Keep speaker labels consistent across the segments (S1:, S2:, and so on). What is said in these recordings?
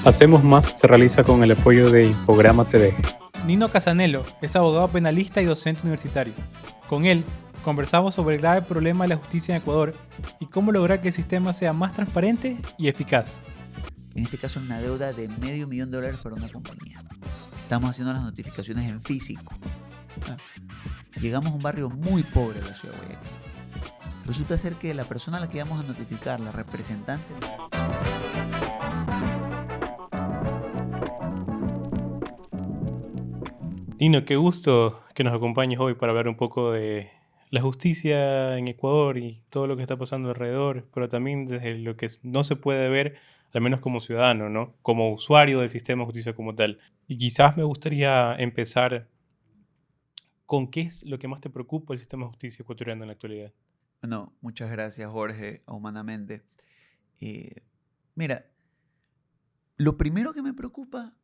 S1: Hacemos Más se realiza con el apoyo de Infograma TV.
S2: Nino Casanello es abogado penalista y docente universitario. Con él, conversamos sobre el grave problema de la justicia en Ecuador y cómo lograr que el sistema sea más transparente y eficaz.
S3: En este caso, una deuda de $500,000 para una compañía. Estamos haciendo las notificaciones en físico. Llegamos a un barrio muy pobre de la ciudad de Guayaquil. Resulta ser que la persona a la que vamos a notificar, la representante...
S1: Nino, qué gusto que nos acompañes hoy para hablar un poco de la justicia en Ecuador y todo lo que está pasando alrededor, pero también desde lo que no se puede ver, al menos como ciudadano, ¿no? Como usuario del sistema de justicia como tal. Y quizás me gustaría empezar con qué es lo que más te preocupa del sistema de justicia ecuatoriano en la actualidad.
S3: Bueno, muchas gracias, Jorge, a Humanamente. Mira, lo primero que me preocupa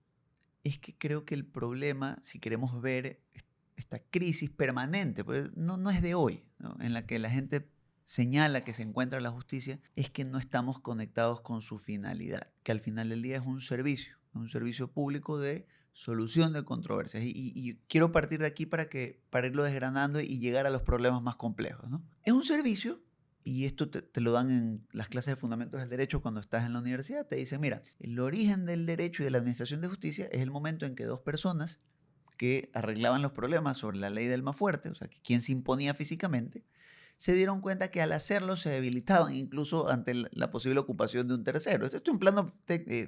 S3: es que creo que el problema, si queremos ver esta crisis permanente, pues no es de hoy, ¿no? En la que la gente señala que se encuentra la justicia, es que no estamos conectados con su finalidad, que al final del día es un servicio público de solución de controversias. Y quiero partir de aquí para irlo desgranando y llegar a los problemas más complejos, ¿no? Es un servicio. Y esto te lo dan en las clases de fundamentos del derecho cuando estás en la universidad. Te dicen, mira, el origen del derecho y de la administración de justicia es el momento en que dos personas que arreglaban los problemas sobre la ley del más fuerte, o sea, que quien se imponía físicamente, se dieron cuenta que al hacerlo se debilitaban incluso ante la posible ocupación de un tercero. Esto es un plano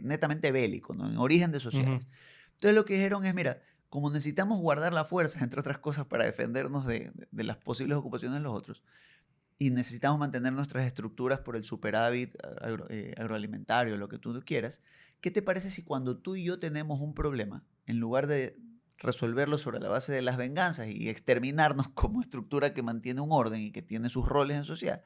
S3: netamente bélico, ¿no? En origen de sociedades. Entonces lo que dijeron es, mira, como necesitamos guardar la fuerza, entre otras cosas, para defendernos de las posibles ocupaciones de los otros, y necesitamos mantener nuestras estructuras por el superávit agroalimentario, lo que tú quieras, ¿qué te parece si cuando tú y yo tenemos un problema, en lugar de resolverlo sobre la base de las venganzas y exterminarnos como estructura que mantiene un orden y que tiene sus roles en sociedad,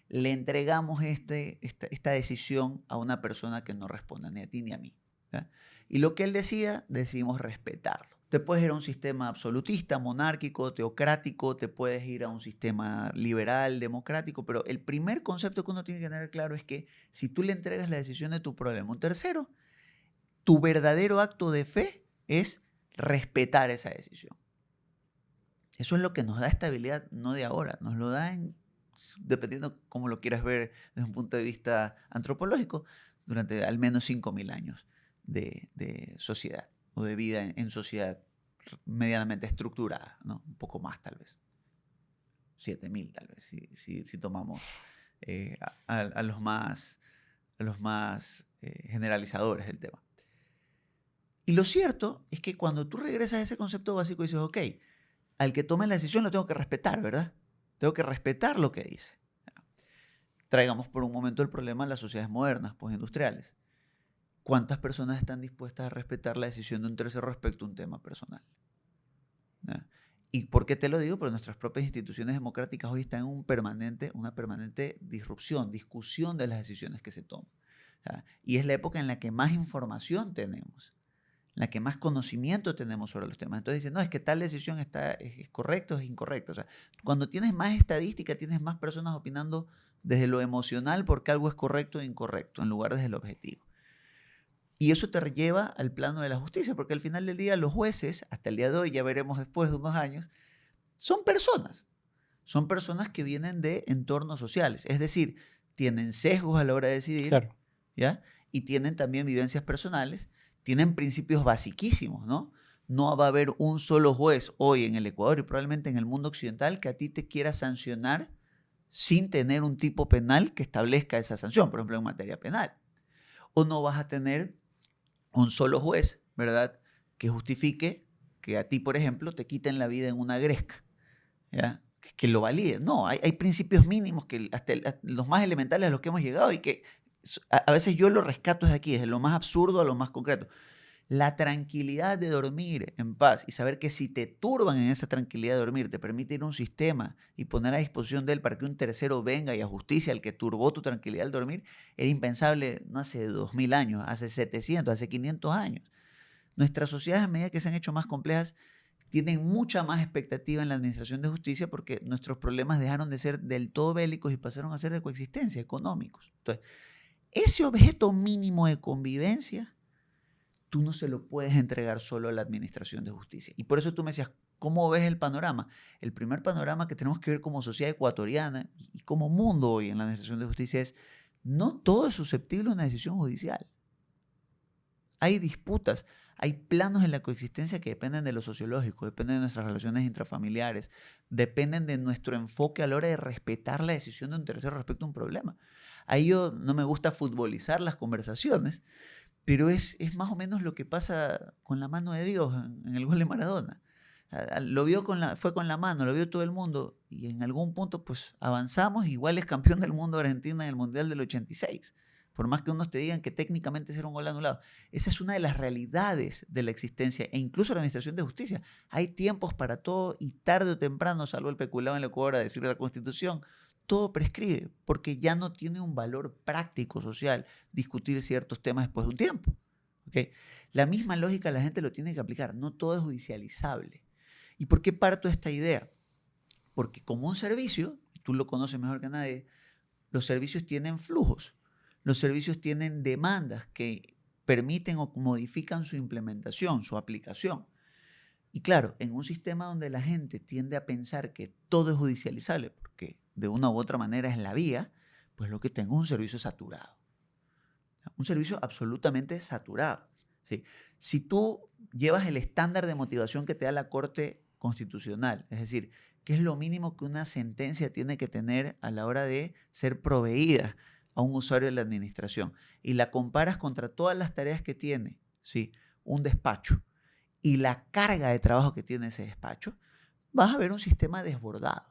S3: le entregamos esta decisión a una persona que no responda ni a ti ni a mí? ¿Ya? Y lo que él decía, decidimos respetarlo. Te puedes ir a un sistema absolutista, monárquico, teocrático, te puedes ir a un sistema liberal, democrático, pero el primer concepto que uno tiene que tener claro es que si tú le entregas la decisión de tu problema a un tercero, tu verdadero acto de fe es respetar esa decisión. Eso es lo que nos da estabilidad, no de ahora, nos lo da dependiendo cómo lo quieras ver desde un punto de vista antropológico, durante al menos 5.000 años de sociedad o de vida en sociedad medianamente estructurada, ¿no? Un poco más tal vez. 7.000 tal vez, si tomamos a los más generalizadores del tema. Y lo cierto es que cuando tú regresas a ese concepto básico dices, ok, al que tome la decisión lo tengo que respetar, ¿verdad? Tengo que respetar lo que dice. Traigamos por un momento el problema de las sociedades modernas, postindustriales. ¿Cuántas personas están dispuestas a respetar la decisión de un tercero respecto a un tema personal? ¿Ya? ¿Y por qué te lo digo? Porque nuestras propias instituciones democráticas hoy están en una permanente discusión de las decisiones que se toman. ¿Ya? Y es la época en la que más información tenemos, en la que más conocimiento tenemos sobre los temas. Entonces dicen, no, es que tal decisión es correcta o es incorrecta. O sea, cuando tienes más estadística, tienes más personas opinando desde lo emocional porque algo es correcto o incorrecto, en lugar desde el objetivo. Y eso te lleva al plano de la justicia, porque al final del día los jueces, hasta el día de hoy, ya veremos después de unos años, son personas. Son personas que vienen de entornos sociales, es decir, tienen sesgos a la hora de decidir,
S1: Claro.
S3: ¿ya? Y tienen también vivencias personales, tienen principios basiquísimos, ¿no? No va a haber un solo juez hoy en el Ecuador y probablemente en el mundo occidental que a ti te quiera sancionar sin tener un tipo penal que establezca esa sanción, por ejemplo, en materia penal. O no vas a tener un solo juez, ¿verdad?, que justifique que a ti, por ejemplo, te quiten la vida en una gresca, ¿ya? Que lo valide. No, hay principios mínimos que hasta los más elementales a los que hemos llegado y que a veces yo lo rescato desde aquí, desde lo más absurdo a lo más concreto. La tranquilidad de dormir en paz y saber que si te turban en esa tranquilidad de dormir, te permite ir a un sistema y poner a disposición de él para que un tercero venga y ajusticie al que turbó tu tranquilidad al dormir, era impensable no hace 2.000 años, hace 700, hace 500 años. Nuestras sociedades, a medida que se han hecho más complejas, tienen mucha más expectativa en la administración de justicia porque nuestros problemas dejaron de ser del todo bélicos y pasaron a ser de coexistencia, económicos. Entonces, ese objeto mínimo de convivencia tú no se lo puedes entregar solo a la administración de justicia. Y por eso tú me decías, ¿cómo ves el panorama? El primer panorama que tenemos que ver como sociedad ecuatoriana y como mundo hoy en la administración de justicia es, no todo es susceptible a una decisión judicial. Hay disputas, hay planos en la coexistencia que dependen de lo sociológico, dependen de nuestras relaciones intrafamiliares, dependen de nuestro enfoque a la hora de respetar la decisión de un tercero respecto a un problema. Ahí yo no me gusta futbolizar las conversaciones, pero es más o menos lo que pasa con la mano de Dios en el gol de Maradona. Lo vio fue con la mano, lo vio todo el mundo y en algún punto pues avanzamos, igual es campeón del mundo Argentina en el Mundial del 86. Por más que unos te digan que técnicamente será un gol anulado. Esa es una de las realidades de la existencia e incluso la administración de justicia. Hay tiempos para todo y tarde o temprano, salvo el peculado en el Ecuador a decir de la Constitución, todo prescribe porque ya no tiene un valor práctico social discutir ciertos temas después de un tiempo. ¿Okay? La misma lógica la gente lo tiene que aplicar. No todo es judicializable. ¿Y por qué parto de esta idea? Porque como un servicio, y tú lo conoces mejor que nadie, los servicios tienen flujos. Los servicios tienen demandas que permiten o modifican su implementación, su aplicación. Y claro, en un sistema donde la gente tiende a pensar que todo es judicializable, porque de una u otra manera es la vía, pues lo que tengo es un servicio saturado. Un servicio absolutamente saturado. ¿Sí? Si tú llevas el estándar de motivación que te da la Corte Constitucional, es decir, ¿qué es lo mínimo que una sentencia tiene que tener a la hora de ser proveída a un usuario de la administración? Y la comparas contra todas las tareas que tiene, ¿sí?, un despacho y la carga de trabajo que tiene ese despacho, vas a ver un sistema desbordado.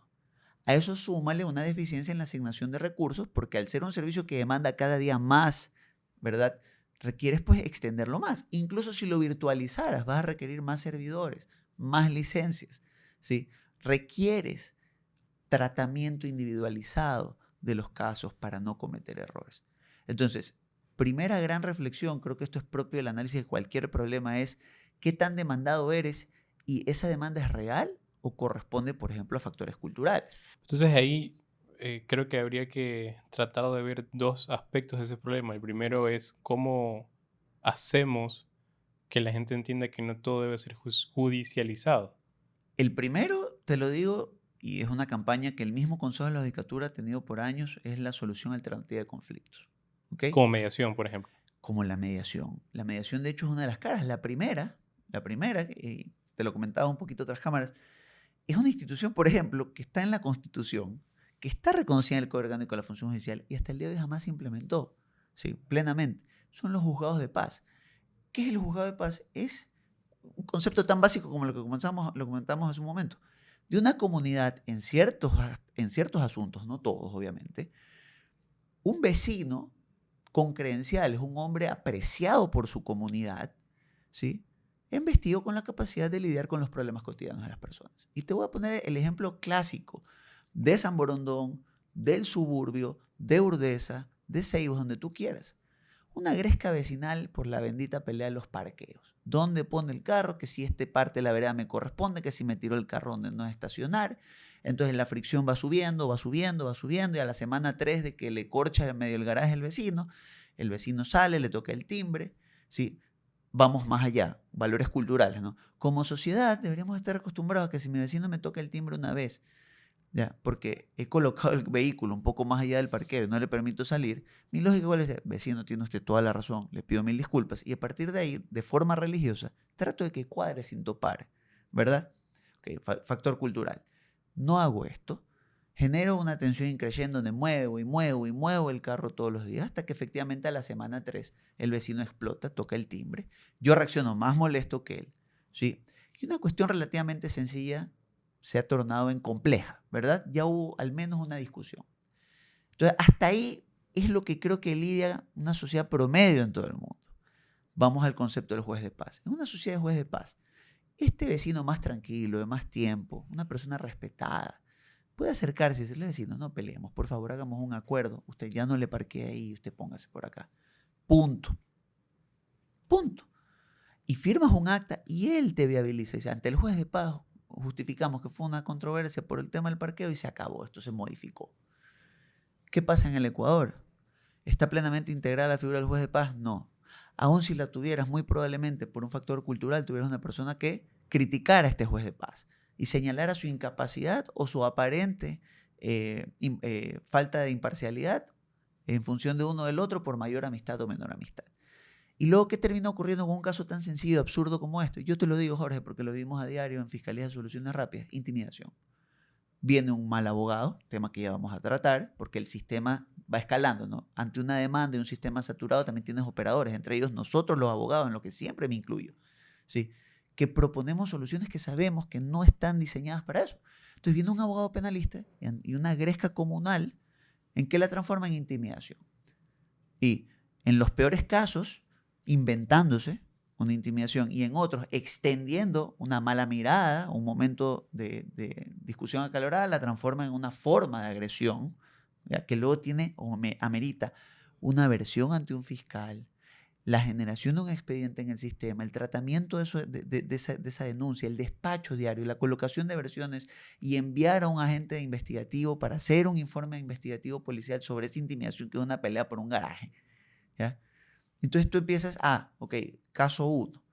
S3: A eso súmale una deficiencia en la asignación de recursos, porque al ser un servicio que demanda cada día más, ¿verdad?, requieres pues extenderlo más. Incluso si lo virtualizaras, vas a requerir más servidores, más licencias, ¿sí? Requieres tratamiento individualizado de los casos para no cometer errores. Entonces, primera gran reflexión, creo que esto es propio del análisis de cualquier problema, es qué tan demandado eres y esa demanda es real o corresponde, por ejemplo, a factores culturales.
S1: Entonces ahí creo que habría que tratar de ver dos aspectos de ese problema. El primero es cómo hacemos que la gente entienda que no todo debe ser judicializado.
S3: El primero, te lo digo, y es una campaña que el mismo Consejo de la Judicatura ha tenido por años, es la solución alternativa de conflictos. ¿Okay?
S1: Como mediación, por ejemplo.
S3: Como la mediación. La mediación, de hecho, es una de las caras. La primera, te lo comentaba un poquito tras cámaras, es una institución, por ejemplo, que está en la Constitución, que está reconocida en el Código Orgánico de la Función Judicial y hasta el día de hoy jamás se implementó, ¿sí?, plenamente. Son los juzgados de paz. ¿Qué es el juzgado de paz? Es un concepto tan básico como lo que comentamos hace un momento. De una comunidad en ciertos asuntos, no todos obviamente, un vecino con credenciales, un hombre apreciado por su comunidad, ¿sí?, investido con la capacidad de lidiar con los problemas cotidianos de las personas. Y te voy a poner el ejemplo clásico de San Borondón, del suburbio, de Urdesa, de Ceibos, donde tú quieras. Una gresca vecinal por la bendita pelea de los parqueos. ¿Dónde pone el carro? Que si este parte de la vereda me corresponde, que si me tiró el carro donde no es estacionar. Entonces la fricción va subiendo, va subiendo, va subiendo, y a la semana 3 de que le corcha en medio del garaje el vecino sale, le toca el timbre, ¿sí? Vamos más allá, valores culturales, ¿no? Como sociedad deberíamos estar acostumbrados a que si mi vecino me toca el timbre una vez, ya, porque he colocado el vehículo un poco más allá del parqueo y no le permito salir, mi lógica es decir, vecino, tiene usted toda la razón, le pido 1000 disculpas, y a partir de ahí, de forma religiosa, trato de que cuadre sin topar, ¿verdad? Okay, factor cultural. No hago esto, genero una tensión increyendo donde muevo y muevo y muevo el carro todos los días hasta que efectivamente a la semana 3 el vecino explota, toca el timbre, yo reacciono más molesto que él, ¿sí? Y una cuestión relativamente sencilla se ha tornado en compleja, ¿verdad? Ya hubo al menos una discusión. Entonces, hasta ahí es lo que creo que lidia una sociedad promedio en todo el mundo. Vamos al concepto del juez de paz. En una sociedad de juez de paz, este vecino más tranquilo, de más tiempo, una persona respetada, puede acercarse y decirle, vecino, no peleemos, por favor, hagamos un acuerdo. Usted ya no le parquee ahí, usted póngase por acá. Punto. Punto. Y firmas un acta y él te viabiliza. Dice, ante el juez de paz justificamos que fue una controversia por el tema del parqueo y se acabó, esto se modificó. ¿Qué pasa en el Ecuador? ¿Está plenamente integrada la figura del juez de paz? No. Aún si la tuvieras, muy probablemente por un factor cultural, tuvieras una persona que criticara a este juez de paz y señalara su incapacidad o su aparente falta de imparcialidad en función de uno o del otro por mayor amistad o menor amistad. Y luego, ¿qué termina ocurriendo con un caso tan sencillo, absurdo como este? Yo te lo digo, Jorge, porque lo vimos a diario en Fiscalía de Soluciones Rápidas: intimidación. Viene un mal abogado, tema que ya vamos a tratar, porque el sistema va escalando, ¿no? Ante una demanda y un sistema saturado también tienes operadores, entre ellos nosotros los abogados, en lo que siempre me incluyo, ¿sí? Que proponemos soluciones que sabemos que no están diseñadas para eso. Entonces viene un abogado penalista y una gresca comunal, ¿en qué la transforma? En intimidación. Y en los peores casos, inventándose una intimidación, y en otros extendiendo una mala mirada, un momento de discusión acalorada, la transforma en una forma de agresión, ¿ya? Que luego tiene o amerita una versión ante un fiscal, la generación de un expediente en el sistema, el tratamiento de esa denuncia, el despacho diario, la colocación de versiones y enviar a un agente investigativo para hacer un informe investigativo policial sobre esa intimidación, que es una pelea por un garaje, ¿ya? Entonces tú empiezas, ok, caso 1.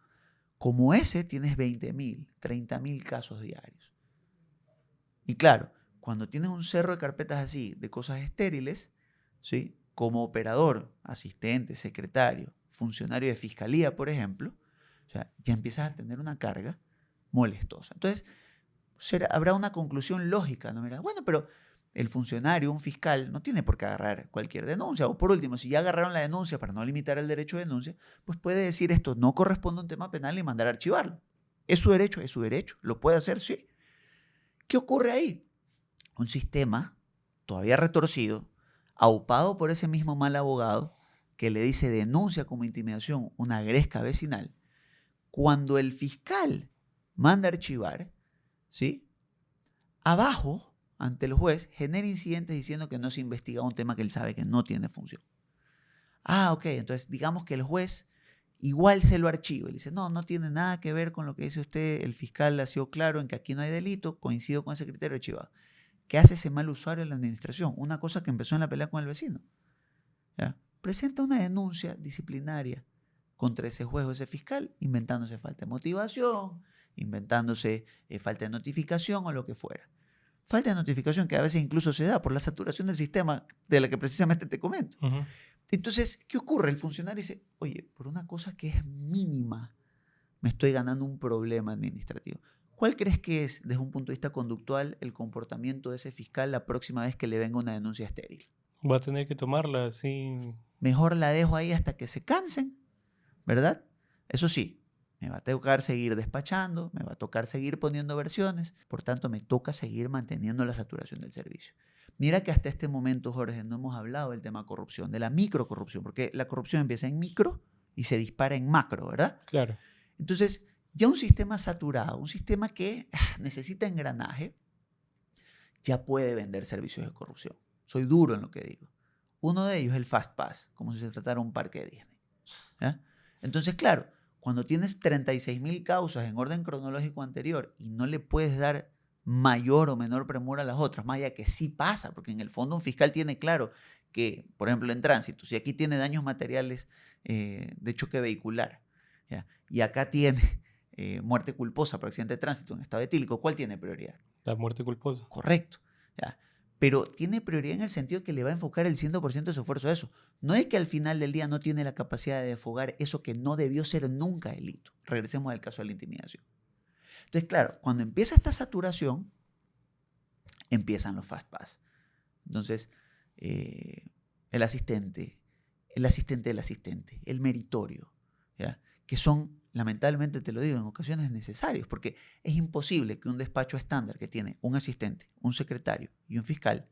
S3: Como ese tienes 20.000, 30.000 casos diarios. Y claro, cuando tienes un cerro de carpetas así, de cosas estériles, ¿sí? Como operador, asistente, secretario, funcionario de fiscalía, por ejemplo, o sea, ya empiezas a tener una carga molestosa. Entonces, habrá una conclusión lógica, ¿no? Mira, bueno, pero el funcionario, un fiscal, no tiene por qué agarrar cualquier denuncia. O por último, si ya agarraron la denuncia para no limitar el derecho de denuncia, pues puede decir esto no corresponde a un tema penal y mandar a archivarlo. Es su derecho, lo puede hacer, sí. ¿Qué ocurre ahí? Un sistema todavía retorcido, aupado por ese mismo mal abogado que le dice denuncia como intimidación una gresca vecinal. Cuando el fiscal manda a archivar, ¿sí? Abajo, ante el juez, genera incidentes diciendo que no se investiga un tema que él sabe que no tiene función. Ok, entonces digamos que el juez igual se lo archiva y dice, no tiene nada que ver con lo que dice usted, el fiscal ha sido claro en que aquí no hay delito, coincido con ese criterio archivado. ¿Qué hace ese mal usuario en la administración? Una cosa que empezó en la pelea con el vecino, ¿ya? Presenta una denuncia disciplinaria contra ese juez o ese fiscal, inventándose falta de motivación, inventándose falta de notificación o lo que fuera. Falta de notificación que a veces incluso se da por la saturación del sistema de la que precisamente te comento.
S1: Uh-huh.
S3: Entonces, ¿qué ocurre? El funcionario dice, oye, por una cosa que es mínima, me estoy ganando un problema administrativo. ¿Cuál crees que es, desde un punto de vista conductual, el comportamiento de ese fiscal la próxima vez que le venga una denuncia estéril?
S1: Va a tener que tomarla así.
S3: Mejor la dejo ahí hasta que se cansen, ¿verdad? Eso sí, me va a tocar seguir despachando, me va a tocar seguir poniendo versiones, por tanto me toca seguir manteniendo la saturación del servicio. Mira que hasta este momento, Jorge, no hemos hablado del tema corrupción, de la microcorrupción, porque la corrupción empieza en micro y se dispara en macro, ¿verdad?
S1: Claro.
S3: Entonces, ya un sistema saturado, un sistema que necesita engranaje, ya puede vender servicios de corrupción. Soy duro en lo que digo. Uno de ellos es el Fast Pass, como si se tratara de un parque de Disney, ¿ya? Entonces, claro, cuando tienes 36.000 causas en orden cronológico anterior y no le puedes dar mayor o menor premura a las otras, más allá que sí pasa, porque en el fondo un fiscal tiene claro que, por ejemplo, en tránsito, si aquí tiene daños materiales de choque vehicular, ¿ya? Y acá tiene muerte culposa por accidente de tránsito en estado etílico, ¿cuál tiene prioridad?
S1: La muerte culposa.
S3: Correcto, ¿ya? Pero tiene prioridad en el sentido que le va a enfocar el 100% de su esfuerzo a eso. No es que al final del día no tiene la capacidad de defogar eso que no debió ser nunca delito. Regresemos al caso de la intimidación. Entonces, claro, cuando empieza esta saturación, empiezan los fast pass. Entonces, el asistente del asistente, el meritorio, ¿ya? Que son, lamentablemente te lo digo, en ocasiones necesarios, porque es imposible que un despacho estándar que tiene un asistente, un secretario y un fiscal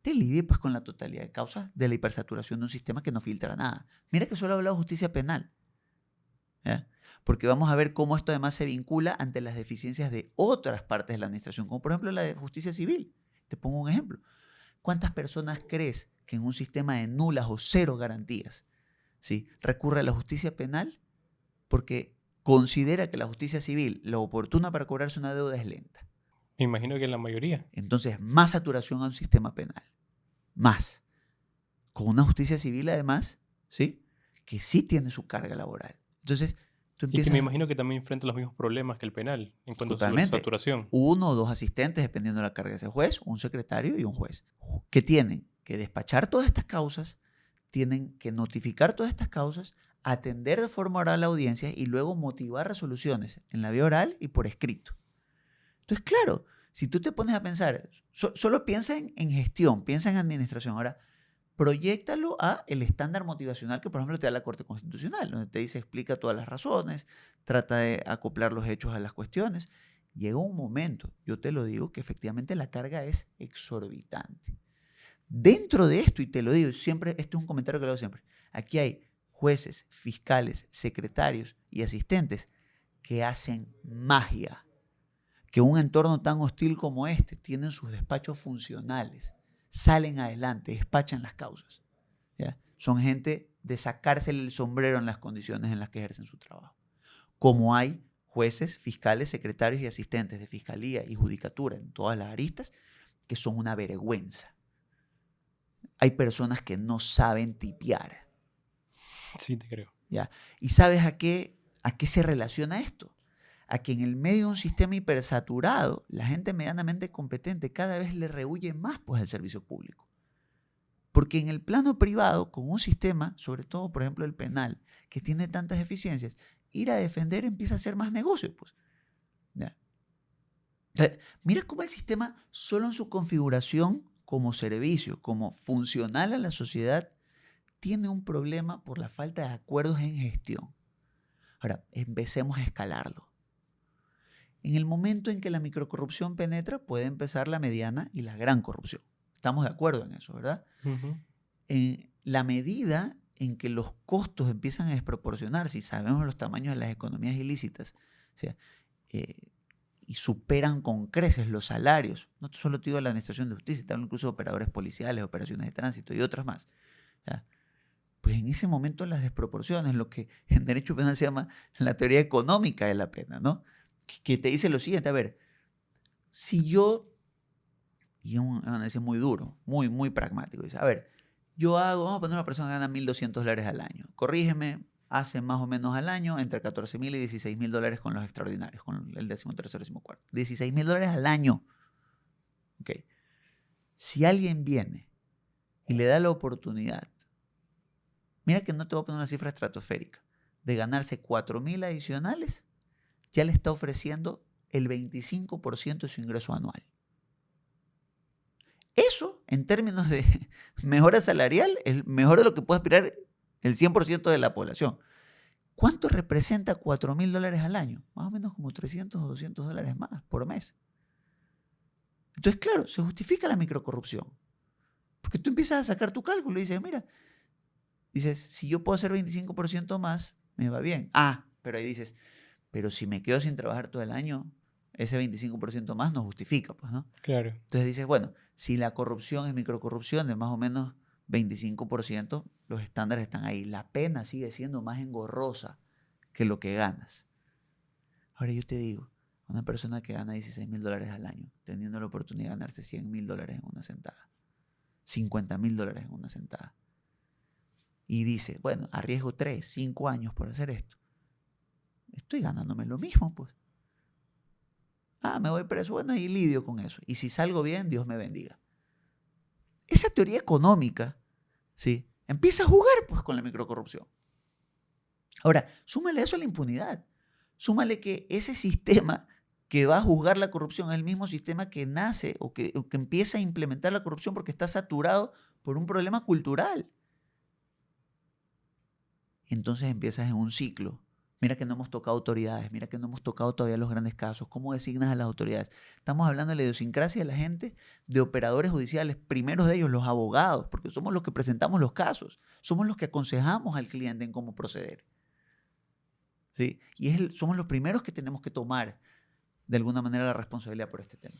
S3: te lidie pues con la totalidad de causas de la hipersaturación de un sistema que no filtra nada. Mira que solo he hablado de justicia penal, ¿ya? Porque vamos a ver cómo esto además se vincula ante las deficiencias de otras partes de la administración, como por ejemplo la de justicia civil. Te pongo un ejemplo. ¿Cuántas personas crees que en un sistema de nulas o cero garantías, ¿sí?, recurre a la justicia penal porque considera que la justicia civil, lo oportuna para cobrarse una deuda, es lenta?
S1: Me imagino que en la mayoría.
S3: Entonces, más saturación a un sistema penal. Más. Con una justicia civil, además, ¿sí?, que sí tiene su carga laboral. Entonces, tú
S1: Y que
S3: empiezas
S1: me imagino que también enfrenta los mismos problemas que el penal en cuanto a
S3: totalmente
S1: saturación.
S3: 1 o 2 asistentes, dependiendo de la carga de ese juez, un secretario y un juez, que tienen que despachar todas estas causas, tienen que notificar todas estas causas, atender de forma oral la audiencia y luego motivar resoluciones en la vía oral y por escrito. Entonces, claro, si tú te pones a pensar, solo piensa en gestión, piensa en administración. Ahora, proyéctalo a el estándar motivacional que, por ejemplo, te da la Corte Constitucional, donde te dice explica todas las razones, trata de acoplar los hechos a las cuestiones. Llega un momento, yo te lo digo, que efectivamente la carga es exorbitante. Dentro de esto, y te lo digo siempre, este es un comentario que lo hago siempre, aquí hay jueces, fiscales, secretarios y asistentes que hacen magia, que un entorno tan hostil como este tienen sus despachos funcionales, salen adelante, despachan las causas. ¿Ya? Son gente de sacársele el sombrero en las condiciones en las que ejercen su trabajo. Como hay jueces, fiscales, secretarios y asistentes de fiscalía y judicatura en todas las aristas que son una vergüenza. Hay personas que no saben tipear.
S1: Sí, te creo.
S3: ¿Ya? ¿Y sabes a qué se relaciona esto? A que en el medio de un sistema hipersaturado, la gente medianamente competente cada vez le rehúye más pues, al servicio público. Porque en el plano privado, con un sistema, sobre todo por ejemplo el penal, que tiene tantas eficiencias, ir a defender empieza a ser más negocio. Pues. ¿Ya? Mira cómo el sistema, solo en su configuración como servicio, como funcional a la sociedad, tiene un problema por la falta de acuerdos en gestión. Ahora, empecemos a escalarlo. En el momento en que la microcorrupción penetra, puede empezar la mediana y la gran corrupción. Estamos de acuerdo en eso, ¿verdad?
S1: Ujú.
S3: En la medida en que los costos empiezan a desproporcionarse, y sabemos los tamaños de las economías ilícitas, o sea, y superan con creces los salarios, no solo te digo de la administración de justicia, te hablo incluso de operadores policiales, operaciones de tránsito y otras más. ¿Ya? Pues en ese momento las desproporciones, lo que en derecho penal se llama la teoría económica de la pena, ¿no? Que te dice lo siguiente, a ver, si yo, y es un análisis muy duro, muy, muy pragmático, dice, a ver, vamos a poner una persona que gana $1.200 al año, corrígeme, hace más o menos al año entre $14.000 y $16.000 con los extraordinarios, con el 13º, 14º. $16.000 al año. Ok. Si alguien viene y le da la oportunidad, mira que no te voy a poner una cifra estratosférica, de ganarse 4.000 adicionales, ya le está ofreciendo el 25% de su ingreso anual. Eso, en términos de mejora salarial, es mejor de lo que puede aspirar el 100% de la población. ¿Cuánto representa $4.000 al año? Más o menos como $300 o $200 más por mes. Entonces, claro, se justifica la microcorrupción. Porque tú empiezas a sacar tu cálculo y dices, mira, si yo puedo hacer 25% más, me va bien. Pero ahí dices, pero si me quedo sin trabajar todo el año, ese 25% más no justifica, pues, ¿no?
S1: Claro.
S3: Entonces dices, bueno, si la corrupción es microcorrupción de más o menos 25%, los estándares están ahí. La pena sigue siendo más engorrosa que lo que ganas. Ahora yo te digo, una persona que gana $16.000 al año, teniendo la oportunidad de ganarse $100.000 en una sentada, $50.000 en una sentada, y dice, bueno, arriesgo 3, 5 años por hacer esto, estoy ganándome lo mismo, pues. Me voy preso, bueno, y lidio con eso. Y si salgo bien, Dios me bendiga. Esa teoría económica, ¿sí?, empieza a jugar pues con la microcorrupción. Ahora, súmale eso a la impunidad. Súmale que ese sistema que va a juzgar la corrupción es el mismo sistema que nace o que empieza a implementar la corrupción porque está saturado por un problema cultural. Entonces empiezas en un ciclo. Mira que no hemos tocado autoridades, mira que no hemos tocado todavía los grandes casos. ¿Cómo designas a las autoridades? Estamos hablando de la idiosincrasia de la gente, de operadores judiciales, primeros de ellos los abogados, porque somos los que presentamos los casos, somos los que aconsejamos al cliente en cómo proceder. ¿Sí? Y somos los primeros que tenemos que tomar de alguna manera la responsabilidad por este tema.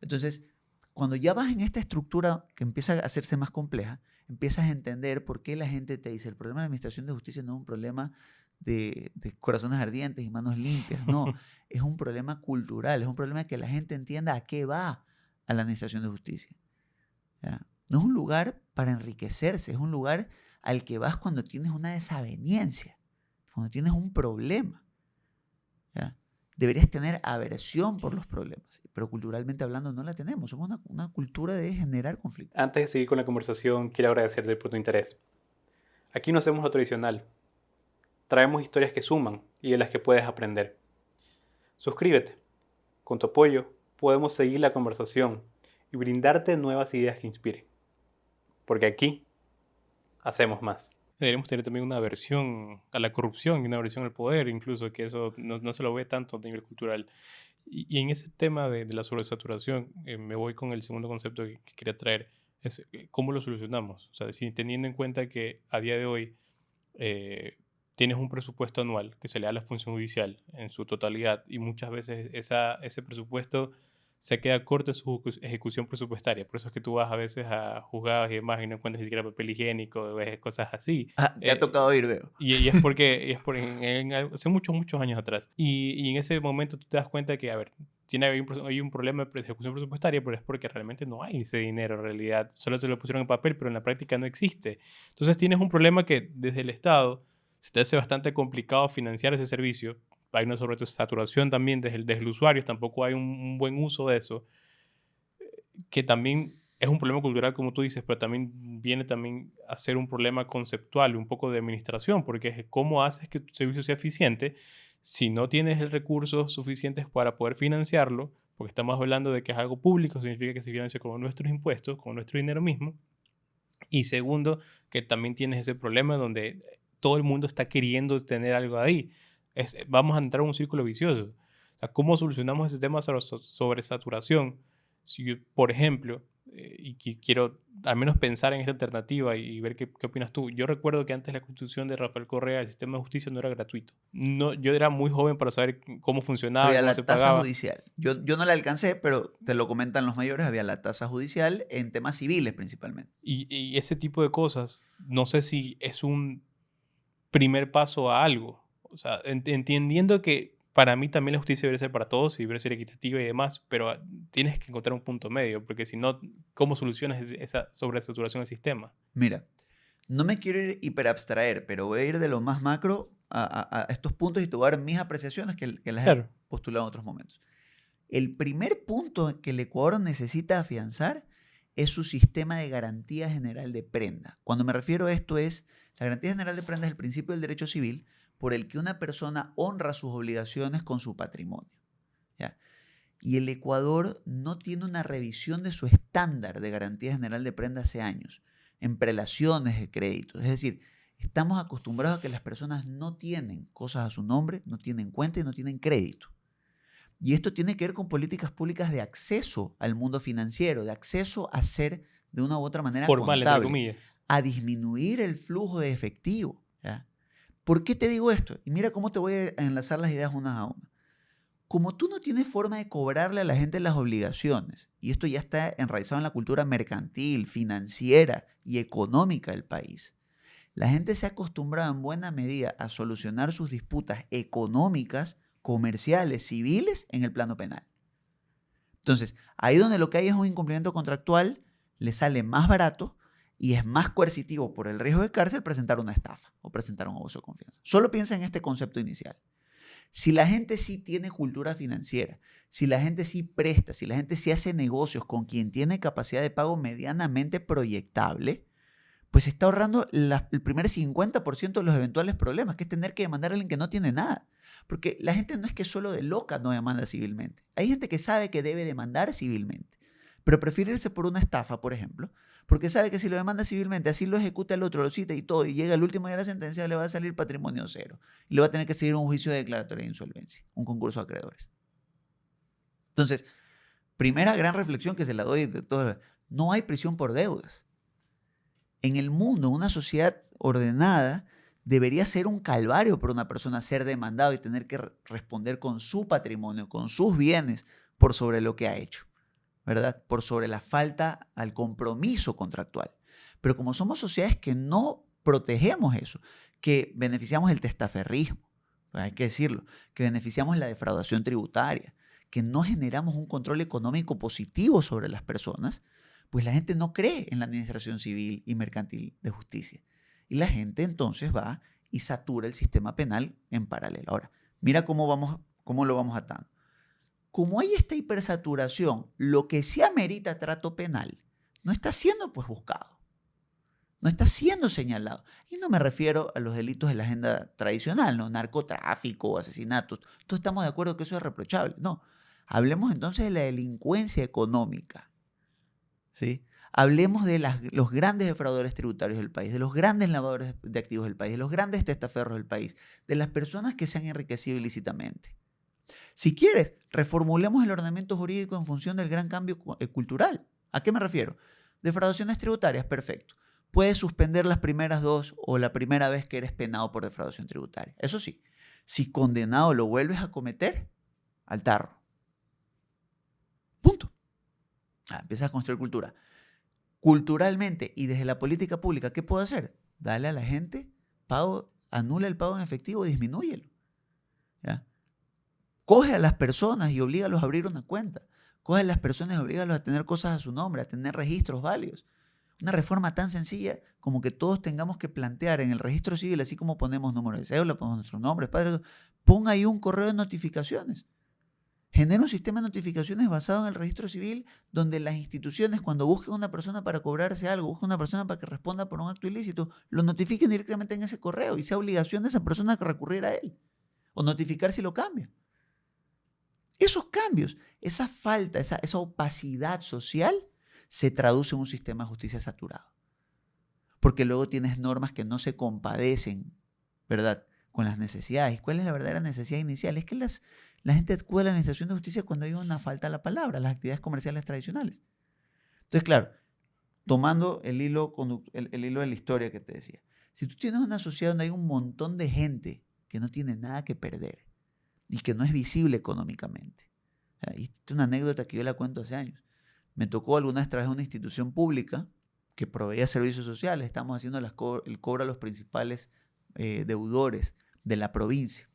S3: Entonces, cuando ya vas en esta estructura que empieza a hacerse más compleja, empiezas a entender por qué la gente te dice el problema de la administración de justicia no es un problema de corazones ardientes y manos limpias, no, es un problema cultural, es un problema que la gente entienda a qué va a la administración de justicia. ¿Ya? No es un lugar para enriquecerse, es un lugar al que vas cuando tienes una desaveniencia, cuando tienes un problema. ¿Ya? Deberías tener aversión por los problemas, pero culturalmente hablando no la tenemos. Somos una cultura de generar conflictos.
S1: Antes de seguir con la conversación, quiero agradecerte por tu interés. Aquí no hacemos lo tradicional. Traemos historias que suman y de las que puedes aprender. Suscríbete. Con tu apoyo podemos seguir la conversación y brindarte nuevas ideas que inspiren. Porque aquí hacemos más. Deberíamos tener también una aversión a la corrupción y una aversión al poder, incluso, que eso no se lo ve tanto a nivel cultural. Y en ese tema de la sobresaturación, me voy con el segundo concepto que quería traer, es cómo lo solucionamos. O sea, si teniendo en cuenta que a día de hoy tienes un presupuesto anual que se le da a la función judicial en su totalidad y muchas veces ese presupuesto se queda corto en su ejecución presupuestaria. Por eso es que tú vas a veces a juzgados y demás y no encuentras ni siquiera papel higiénico, ves cosas así.
S3: Te ha tocado ir, veo.
S1: Y es porque hace muchos, muchos años atrás. Y en ese momento tú te das cuenta que, a ver, hay un problema de ejecución presupuestaria, pero es porque realmente no hay ese dinero en realidad. Solo se lo pusieron en papel, pero en la práctica no existe. Entonces tienes un problema que desde el Estado se te hace bastante complicado financiar ese servicio. Hay una sobresaturación también desde el usuario, tampoco hay un buen uso de eso, que también es un problema cultural, como tú dices, pero también viene también a ser un problema conceptual, un poco de administración, porque es cómo haces que tu servicio sea eficiente si no tienes el recursos suficientes para poder financiarlo, porque estamos hablando de que es algo público, significa que se financia con nuestros impuestos, con nuestro dinero mismo. Y segundo, que también tienes ese problema donde todo el mundo está queriendo tener algo ahí. Vamos a entrar en un círculo vicioso. O sea, ¿cómo solucionamos ese tema sobre saturación? Si, por ejemplo, quiero al menos pensar en esta alternativa y ver qué opinas tú. Yo recuerdo que antes la Constitución de Rafael Correa, el sistema de justicia no era gratuito. No, yo era muy joven para saber cómo funcionaba,
S3: Había
S1: cómo
S3: la
S1: se
S3: tasa
S1: pagaba.
S3: judicial. Yo no la alcancé, pero te lo comentan los mayores, había la tasa judicial en temas civiles principalmente.
S1: Y ese tipo de cosas, no sé si es un primer paso a algo. O sea, entendiendo que para mí también la justicia debe ser para todos y debe ser equitativa y demás, pero tienes que encontrar un punto medio, porque si no, ¿cómo solucionas esa sobresaturación del sistema?
S3: Mira, no me quiero ir hiperabstraer, pero voy a ir de lo más macro a estos puntos y te voy a dar mis apreciaciones que las he
S1: Claro.
S3: postulado en otros momentos. El primer punto que el Ecuador necesita afianzar es su sistema de garantía general de prenda. Cuando me refiero a esto es, la garantía general de prenda es el principio del derecho civil por el que una persona honra sus obligaciones con su patrimonio. ¿Ya? Y el Ecuador no tiene una revisión de su estándar de garantía general de prenda hace años, en prelaciones de créditos. Es decir, estamos acostumbrados a que las personas no tienen cosas a su nombre, no tienen cuenta y no tienen crédito. Y esto tiene que ver con políticas públicas de acceso al mundo financiero, de acceso a ser de una u otra manera
S1: Formal, entre
S3: contable,
S1: comillas.
S3: a disminuir el flujo de efectivo. ¿Ya? ¿Por qué te digo esto? Y mira cómo te voy a enlazar las ideas unas a una. Como tú no tienes forma de cobrarle a la gente las obligaciones, y esto ya está enraizado en la cultura mercantil, financiera y económica del país, la gente se ha acostumbrado en buena medida a solucionar sus disputas económicas, comerciales, civiles en el plano penal. Entonces, ahí donde lo que hay es un incumplimiento contractual, le sale más barato y es más coercitivo por el riesgo de cárcel presentar una estafa o presentar un abuso de confianza. Solo piensa en este concepto inicial. Si la gente sí tiene cultura financiera, si la gente sí presta, si la gente sí hace negocios con quien tiene capacidad de pago medianamente proyectable, pues está ahorrando el primer 50% de los eventuales problemas, que es tener que demandar a alguien que no tiene nada. Porque la gente no es que solo de loca no demanda civilmente. Hay gente que sabe que debe demandar civilmente, pero prefiere irse por una estafa, por ejemplo, porque sabe que si lo demanda civilmente, así lo ejecuta el otro, lo cita y todo, y llega el último día de la sentencia, le va a salir patrimonio cero. Y le va a tener que seguir un juicio de declaratoria de insolvencia, un concurso de acreedores. Entonces, primera gran reflexión que se la doy de todo, no hay prisión por deudas. En el mundo, una sociedad ordenada, debería ser un calvario para una persona ser demandado y tener que responder con su patrimonio, con sus bienes, por sobre lo que ha hecho, ¿verdad? Por sobre la falta al compromiso contractual. Pero como somos sociedades que no protegemos eso, que beneficiamos el testaferrismo, hay que decirlo, que beneficiamos la defraudación tributaria, que no generamos un control económico positivo sobre las personas, pues la gente no cree en la administración civil y mercantil de justicia. Y la gente entonces va y satura el sistema penal en paralelo. Ahora, mira cómo lo vamos atando. Como hay esta hipersaturación, lo que sí amerita trato penal no está siendo pues buscado, no está siendo señalado. Y no me refiero a los delitos de la agenda tradicional, ¿no? Narcotráfico, asesinatos. Todos estamos de acuerdo que eso es reprochable. No, hablemos entonces de la delincuencia económica, ¿sí? Hablemos de los grandes defraudadores tributarios del país, de los grandes lavadores de activos del país, de los grandes testaferros del país, de las personas que se han enriquecido ilícitamente. Si quieres, reformulemos el ordenamiento jurídico en función del gran cambio cultural. ¿A qué me refiero? Defraudaciones tributarias, perfecto. Puedes suspender las primeras 2 o la primera vez que eres penado por defraudación tributaria. Eso sí, si condenado lo vuelves a cometer, al tarro. Punto. Empiezas a construir cultura. Culturalmente y desde la política pública, ¿qué puedo hacer? Dale a la gente pago, anula el pago en efectivo, disminúyelo. ¿Ya? Coge a las personas y oblígalos a abrir una cuenta. Coge a las personas y oblígalos a tener cosas a su nombre, a tener registros válidos. Una reforma tan sencilla como que todos tengamos que plantear en el registro civil, así como ponemos número de cédula, ponemos nuestros nombres, padres, ponga ahí un correo de notificaciones. Genera un sistema de notificaciones basado en el registro civil donde las instituciones, cuando busquen a una persona para cobrarse algo, busquen a una persona para que responda por un acto ilícito, lo notifiquen directamente en ese correo y sea obligación de esa persona que recurrir a él o notificar si lo cambia. Esos cambios, esa falta, esa opacidad social se traduce en un sistema de justicia saturado. Porque luego tienes normas que no se compadecen, ¿verdad?, con las necesidades. ¿Cuál es la verdadera necesidad inicial? Es que la gente acude a la administración de justicia cuando hay una falta de la palabra, las actividades comerciales tradicionales. Entonces, claro, tomando el hilo de la historia que te decía, si tú tienes una sociedad donde hay un montón de gente que no tiene nada que perder y que no es visible económicamente, y esta es una anécdota que yo la cuento hace años. Me tocó alguna vez trabajar en una institución pública que proveía servicios sociales. Estamos haciendo el cobro a los principales deudores de la provincia.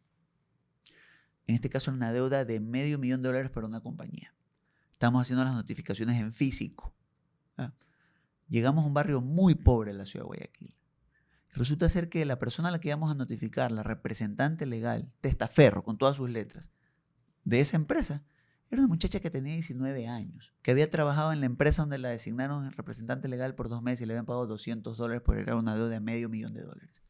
S3: En este caso, una deuda de $500,000 para una compañía. Estamos haciendo las notificaciones en físico. Llegamos a un barrio muy pobre de la ciudad de Guayaquil. Resulta ser que la persona a la que íbamos a notificar, la representante legal, testaferro, con todas sus letras, de esa empresa, era una muchacha que tenía 19 años, que había trabajado en la empresa donde la designaron representante legal por 2 meses y le habían pagado $200 por heredar una deuda de $500,000.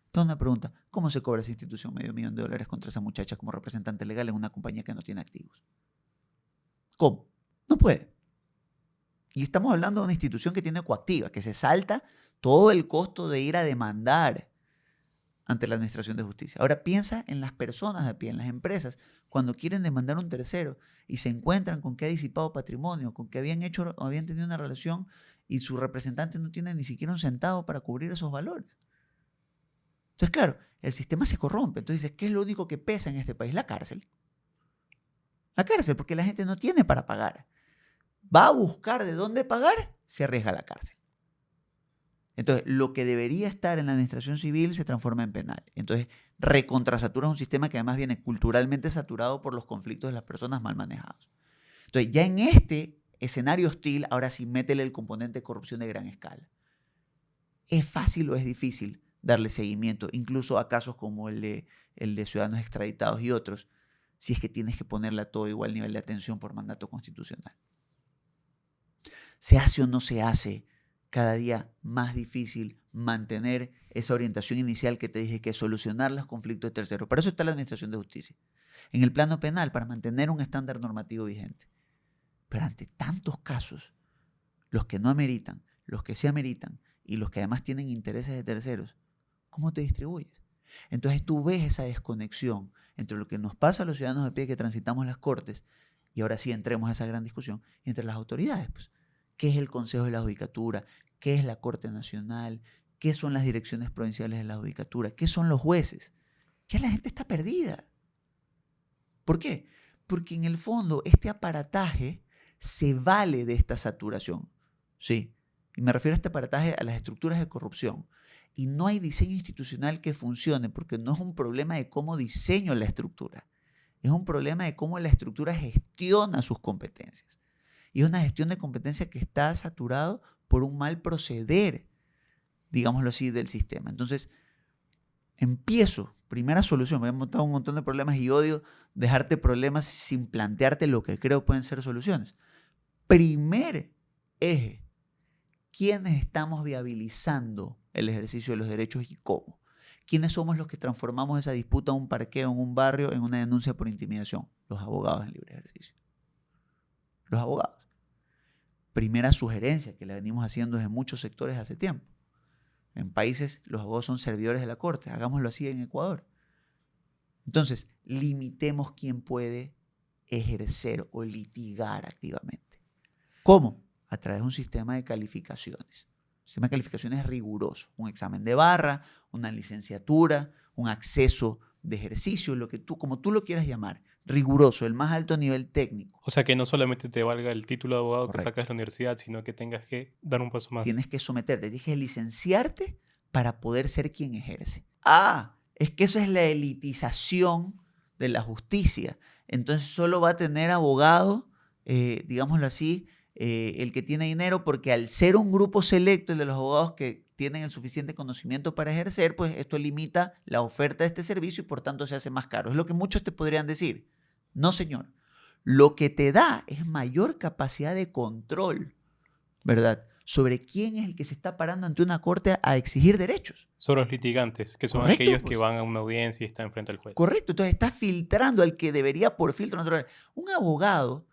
S3: Entonces una pregunta, ¿cómo se cobra esa institución $500,000 contra esa muchacha como representante legal en una compañía que no tiene activos? ¿Cómo? No puede. Y estamos hablando de una institución que tiene coactiva, que se salta todo el costo de ir a demandar ante la administración de justicia. Ahora piensa en las personas de a pie, en las empresas, cuando quieren demandar a un tercero y se encuentran con que ha disipado patrimonio, con que habían tenido una relación y su representante no tiene ni siquiera un centavo para cubrir esos valores. Entonces, claro, el sistema se corrompe. Entonces dices, ¿qué es lo único que pesa en este país? La cárcel. La cárcel, porque la gente no tiene para pagar. Va a buscar de dónde pagar, se arriesga a la cárcel. Entonces, lo que debería estar en la administración civil se transforma en penal. Entonces, recontrasatura un sistema que además viene culturalmente saturado por los conflictos de las personas mal manejados. Entonces, ya en este escenario hostil, ahora sí métele el componente de corrupción de gran escala. ¿Es fácil o es difícil darle seguimiento, incluso a casos como el de ciudadanos extraditados y otros, si es que tienes que ponerle a todo igual nivel de atención por mandato constitucional? ¿Se hace o no se hace cada día más difícil mantener esa orientación inicial que te dije, que es solucionar los conflictos de terceros? Para eso está la administración de justicia. En el plano penal, para mantener un estándar normativo vigente. Pero ante tantos casos, los que no ameritan, los que sí ameritan y los que además tienen intereses de terceros, ¿cómo te distribuyes? Entonces tú ves esa desconexión entre lo que nos pasa a los ciudadanos de pie que transitamos las cortes, y ahora sí entremos a esa gran discusión, entre las autoridades, pues. ¿Qué es el Consejo de la Judicatura? ¿Qué es la Corte Nacional? ¿Qué son las direcciones provinciales de la Judicatura? ¿Qué son los jueces? Ya la gente está perdida. ¿Por qué? Porque en el fondo este aparataje se vale de esta saturación. ¿Sí? Y me refiero a este aparataje a las estructuras de corrupción. Y no hay diseño institucional que funcione, porque no es un problema de cómo diseño la estructura. Es un problema de cómo la estructura gestiona sus competencias. Y es una gestión de competencia que está saturado por un mal proceder digámoslo así, del sistema. Entonces, primera solución, me he montado un montón de problemas y odio dejarte problemas sin plantearte lo que creo pueden ser soluciones. Primer eje, ¿quiénes estamos viabilizando el ejercicio de los derechos y cómo? ¿Quiénes somos los que transformamos esa disputa en un parqueo, en un barrio, en una denuncia por intimidación? Los abogados en libre ejercicio. Los abogados. Primera sugerencia que la venimos haciendo desde muchos sectores hace tiempo. En países los abogados son servidores de la corte. Hagámoslo así en Ecuador. Entonces, limitemos quién puede ejercer o litigar activamente. ¿Cómo? A través de un sistema de calificaciones. Un sistema de calificaciones riguroso. Un examen de barra, una licenciatura, un acceso de ejercicio, como tú lo quieras llamar. Riguroso, el más alto nivel técnico.
S1: O sea, que no solamente te valga el título de abogado
S3: Correcto.
S1: que sacas de la universidad, sino que tengas que dar un paso más.
S3: Tienes que someterte, tienes que licenciarte para poder ser quien ejerce. Es que eso es la elitización de la justicia. Entonces solo va a tener abogado, digámoslo así, el que tiene dinero, porque al ser un grupo selecto, el de los abogados que tienen el suficiente conocimiento para ejercer, pues esto limita la oferta de este servicio y por tanto se hace más caro. Es lo que muchos te podrían decir. No, señor. Lo que te da es mayor capacidad de control, ¿verdad?, sobre quién es el que se está parando ante una corte a exigir derechos.
S1: Sobre los litigantes, que son
S3: Correcto,
S1: aquellos
S3: pues.
S1: que van a una audiencia y están frente al juez.
S3: Correcto, entonces estás filtrando al que debería por filtro natural. Un abogado,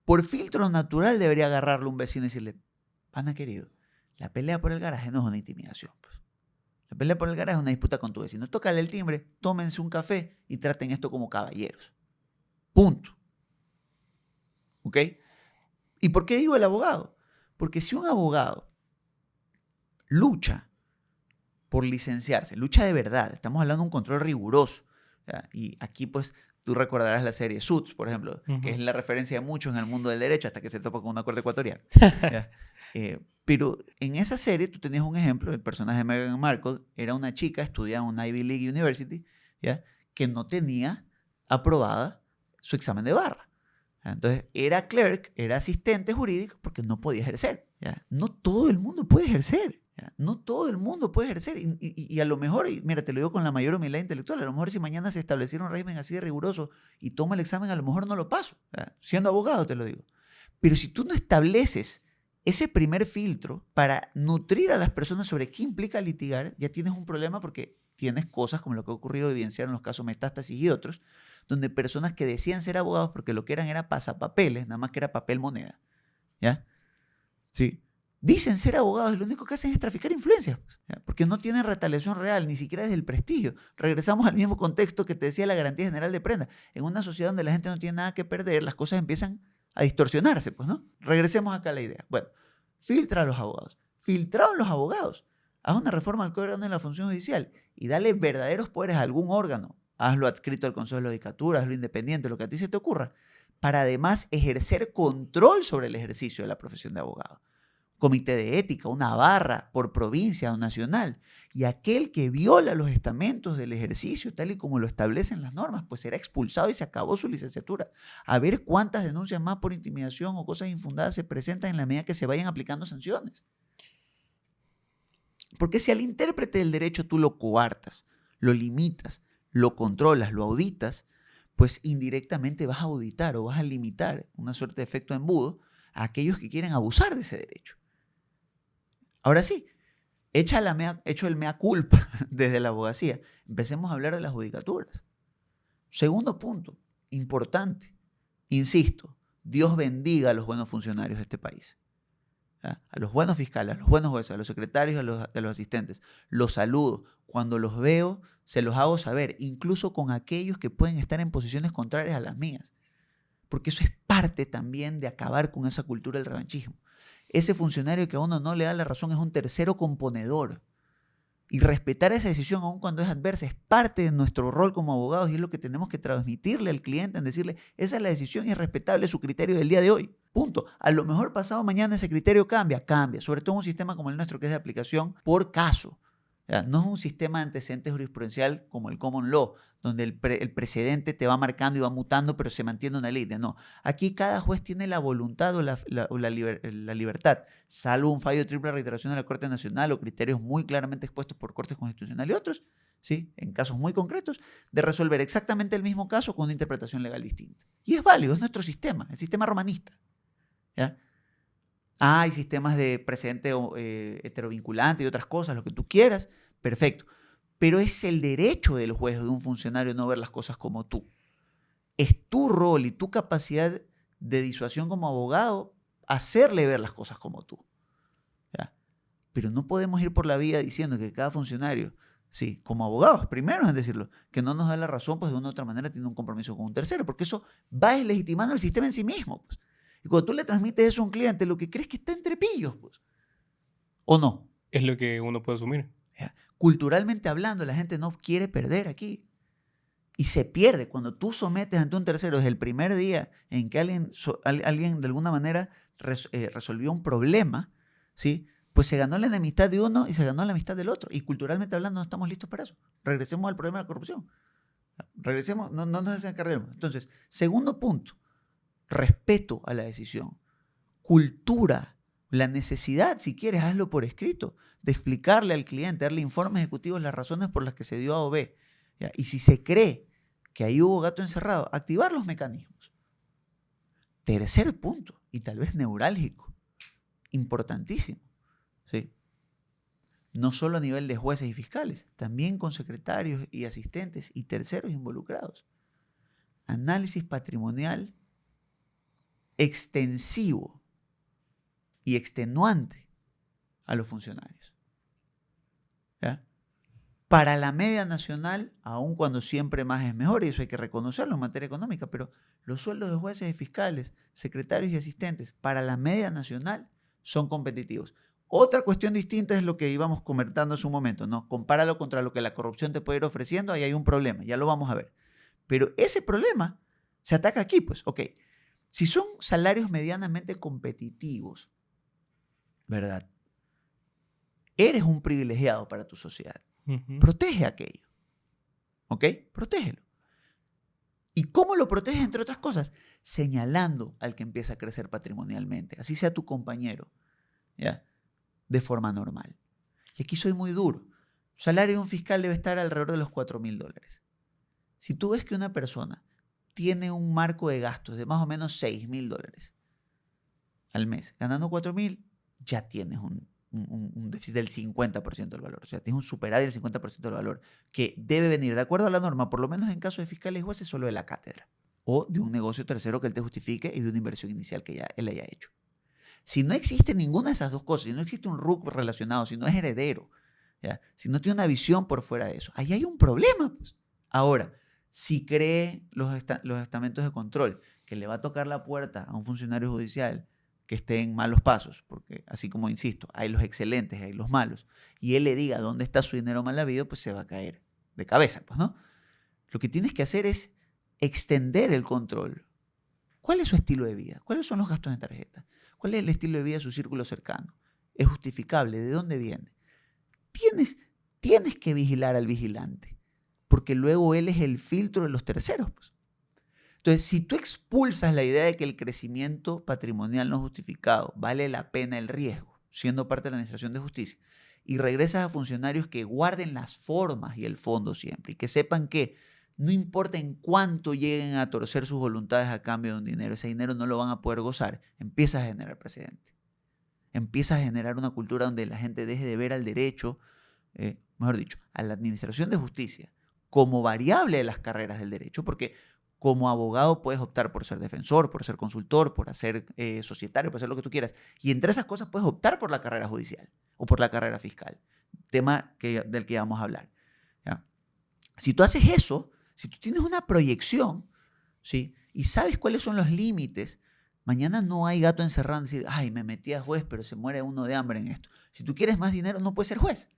S3: por filtro natural, debería agarrarle a un vecino y decirle, pana querido, la pelea por el garaje no es una intimidación. Pues. La pelea por el garaje es una disputa con tu vecino. Tócale el timbre, tómense un café y traten esto como caballeros. Punto. ¿Ok? ¿Y por qué digo el abogado? Porque si un abogado lucha por licenciarse, lucha de verdad, estamos hablando de un control riguroso, ¿ya? Y aquí pues tú recordarás la serie Suits, por ejemplo, que es la referencia de muchos en el mundo del derecho hasta que se topa con una corte ecuatoriana. Pero en esa serie tú tenías un ejemplo, el personaje de Meghan Markle era una chica, estudiaba en una Ivy League University, ¿ya?, que no tenía aprobada su examen de barra. Entonces era clerk, era asistente jurídico porque no podía ejercer. ¿Ya? No todo el mundo puede ejercer. ¿Ya? No todo el mundo puede ejercer. Y a lo mejor, y mira, te lo digo con la mayor humildad intelectual, a lo mejor si mañana se estableciera un régimen así de riguroso y toma el examen, a lo mejor no lo paso. ¿Ya? Siendo abogado te lo digo. Pero si tú no estableces ese primer filtro para nutrir a las personas sobre qué implica litigar, ya tienes un problema porque tienes cosas como lo que ha ocurrido evidenciar en los casos Metástasis y otros, donde personas que decían ser abogados porque lo que eran era pasapapeles, nada más que era papel moneda. ¿Ya? Sí. Dicen ser abogados y lo único que hacen es traficar influencias, ¿ya? Porque no tienen retaliación real, ni siquiera desde el prestigio. Regresamos al mismo contexto que te decía la garantía general de prenda. En una sociedad donde la gente no tiene nada que perder, las cosas empiezan a distorsionarse, pues, ¿no? Regresemos acá a la idea. Bueno, filtra a los abogados. Filtraron los abogados. Haz una reforma al Código Orgánico de la Función Judicial y dale verdaderos poderes a algún órgano. Hazlo adscrito al Consejo de la Judicatura, hazlo independiente, lo que a ti se te ocurra, para además ejercer control sobre el ejercicio de la profesión de abogado. Comité de ética, una barra por provincia o nacional. Y aquel que viola los estamentos del ejercicio, tal y como lo establecen las normas, pues será expulsado y se acabó su licenciatura. A ver cuántas denuncias más por intimidación o cosas infundadas se presentan en la medida que se vayan aplicando sanciones. Porque si al intérprete del derecho tú lo coartas, lo limitas, lo controlas, lo auditas, pues indirectamente vas a auditar o vas a limitar una suerte de efecto embudo a aquellos que quieren abusar de ese derecho. Ahora sí, hecho el mea culpa desde la abogacía, empecemos a hablar de las judicaturas. Segundo punto, importante, insisto, Dios bendiga a los buenos funcionarios de este país. A los buenos fiscales, a los buenos jueces, a los secretarios, a los asistentes. Los saludo. Cuando los veo, se los hago saber, incluso con aquellos que pueden estar en posiciones contrarias a las mías. Porque eso es parte también de acabar con esa cultura del revanchismo. Ese funcionario que a uno no le da la razón es un tercero componedor. Y respetar esa decisión, aun cuando es adversa, es parte de nuestro rol como abogados y es lo que tenemos que transmitirle al cliente, en decirle, esa es la decisión y es respetable su criterio del día de hoy. Punto. A lo mejor pasado mañana ese criterio cambia, sobre todo en un sistema como el nuestro que es de aplicación por caso. ¿Ya? No es un sistema de antecedentes jurisprudencial como el common law, donde el precedente te va marcando y va mutando, pero se mantiene una línea. No, aquí cada juez tiene la voluntad o la libertad, salvo un fallo de triple reiteración de la Corte Nacional o criterios muy claramente expuestos por Cortes Constitucionales y otros, ¿sí? En casos muy concretos, de resolver exactamente el mismo caso con una interpretación legal distinta. Y es válido, es nuestro sistema, el sistema romanista. ¿Ya? Hay sistemas de precedente heterovinculante y otras cosas, lo que tú quieras, perfecto. Pero es el derecho del juez o de un funcionario no ver las cosas como tú. Es tu rol y tu capacidad de disuasión como abogado hacerle ver las cosas como tú. ¿Ya? Pero no podemos ir por la vida diciendo que cada funcionario, sí, como abogados, primero en decirlo, que no nos da la razón, pues de una u otra manera tiene un compromiso con un tercero, porque eso va deslegitimando el sistema en sí mismo. Pues. Y cuando tú le transmites eso a un cliente, lo que crees que está entre pillos, pues. ¿O no?
S1: Es lo que uno puede asumir.
S3: Culturalmente hablando, la gente no quiere perder aquí. Y se pierde cuando tú sometes ante un tercero desde el primer día en que alguien de alguna manera resolvió un problema, ¿sí? Pues se ganó la enemistad de uno y se ganó la amistad del otro. Y culturalmente hablando no estamos listos para eso. Regresemos al problema de la corrupción. Regresemos, no nos desencarguemos. Entonces, segundo punto. Respeto a la decisión, cultura, la necesidad, si quieres, hazlo por escrito, de explicarle al cliente, darle informes ejecutivos las razones por las que se dio A o B. ¿Ya? Y si se cree que ahí hubo gato encerrado, activar los mecanismos. Tercer punto, y tal vez neurálgico, importantísimo, ¿sí? No solo a nivel de jueces y fiscales, también con secretarios y asistentes y terceros involucrados. Análisis patrimonial extensivo y extenuante a los funcionarios. ¿Ya? Para la media nacional, aun cuando siempre más es mejor, y eso hay que reconocerlo en materia económica, pero los sueldos de jueces y fiscales, secretarios y asistentes, para la media nacional son competitivos. Otra cuestión distinta es lo que íbamos comentando hace un momento, ¿no? Compáralo contra lo que la corrupción te puede ir ofreciendo, ahí hay un problema, ya lo vamos a ver. Pero ese problema se ataca aquí, pues, ok. Si son salarios medianamente competitivos, ¿verdad? Eres un privilegiado para tu sociedad. Protege aquello. ¿Ok? Protégelo. ¿Y cómo lo proteges, entre otras cosas? Señalando al que empieza a crecer patrimonialmente, así sea tu compañero, ¿ya? De forma normal. Y aquí soy muy duro. El salario de un fiscal debe estar alrededor de los $4,000. Si tú ves que una persona tiene un marco de gastos de más o menos $6,000 al mes, ganando $4,000, ya tienes un déficit del 50% del valor. O sea, tienes un superávit del 50% del valor que debe venir, de acuerdo a la norma, por lo menos en casos de fiscales y jueces, solo de la cátedra o de un negocio tercero que él te justifique y de una inversión inicial que ya él haya hecho. Si no existe ninguna de esas dos cosas, si no existe un RUC relacionado, si no es heredero, ¿ya? Si no tiene una visión por fuera de eso, ahí hay un problema, pues. Ahora, si cree los estamentos de control que le va a tocar la puerta a un funcionario judicial que esté en malos pasos, porque así como insisto, hay los excelentes, hay los malos, y él le diga dónde está su dinero mal habido, pues se va a caer de cabeza, pues, ¿no? Lo que tienes que hacer es extender el control. ¿Cuál es su estilo de vida? ¿Cuáles son los gastos en tarjeta? ¿Cuál es el estilo de vida de su círculo cercano? ¿Es justificable? ¿De dónde viene? Tienes que vigilar al vigilante, porque luego él es el filtro de los terceros, pues. Entonces, si tú expulsas la idea de que el crecimiento patrimonial no justificado vale la pena el riesgo, siendo parte de la administración de justicia, y regresas a funcionarios que guarden las formas y el fondo siempre, y que sepan que no importa en cuánto lleguen a torcer sus voluntades a cambio de un dinero, ese dinero no lo van a poder gozar, empiezas a generar precedente. Empiezas a generar una cultura donde la gente deje de ver al derecho, mejor dicho, a la administración de justicia como variable de las carreras del derecho, porque como abogado puedes optar por ser defensor, por ser consultor, por ser societario, por hacer lo que tú quieras. Y entre esas cosas puedes optar por la carrera judicial o por la carrera fiscal, tema del que vamos a hablar. ¿Ya? Si tú haces eso, si tú tienes una proyección, ¿sí? Y sabes cuáles son los límites, mañana no hay gato encerrado en decir, ay, me metí a juez, pero se muere uno de hambre en esto. Si tú quieres más dinero, no puedes ser juez.